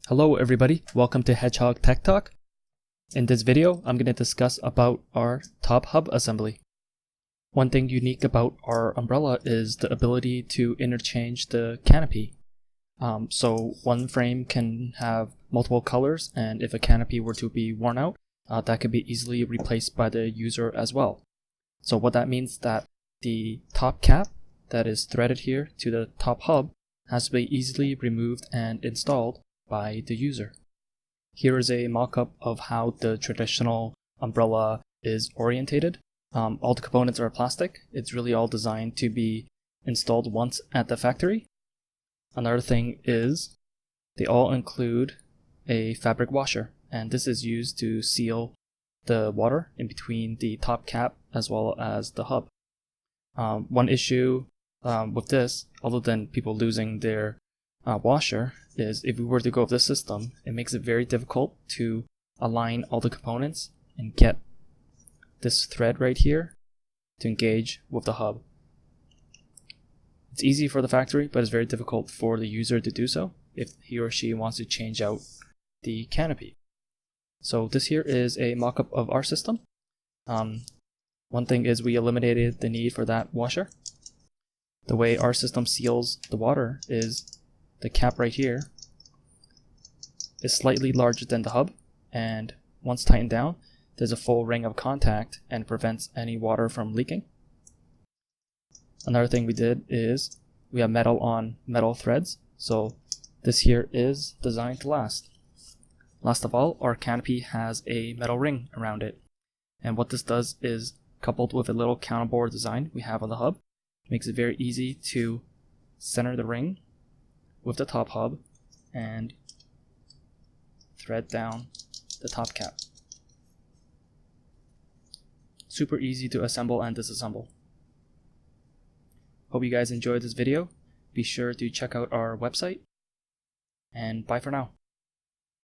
Hello everybody, welcome to Hedgehog Tech Talk. In this video, I'm going to discuss about our top hub assembly. One thing unique about our umbrella is the ability to interchange the canopy. So one frame can have multiple colors, and if a canopy were to be worn out, that could be easily replaced by the user as well. So what that means that the top cap that is threaded here to the top hub has to be easily removed and installed by the user. Here is a mock-up of how the traditional umbrella is orientated. All the components are plastic. It's really all designed to be installed once at the factory. Another thing is they all include a fabric washer, and this is used to seal the water in between the top cap as well as the hub. One issue with this, other than people losing their washer, is if we were to go with this system, it makes it very difficult to align all the components and get this thread right here to engage with the hub. It's easy for the factory, but it's very difficult for the user to do so if he or she wants to change out the canopy. So this here is a mock-up of our system. One thing is we eliminated the need for that washer. The way our system seals the water is the cap right here is slightly larger than the hub, and once tightened down, there's a full ring of contact and prevents any water from leaking. Another thing we did is we have metal on metal threads, so this here is designed to last. Last of all, our canopy has a metal ring around it, and what this does is, coupled with a little counterbore design we have on the hub, makes it very easy to center the ring with the top hub and thread down the top cap. Super easy to assemble and disassemble. Hope you guys enjoyed this video. Be sure to check out our website, and bye for now.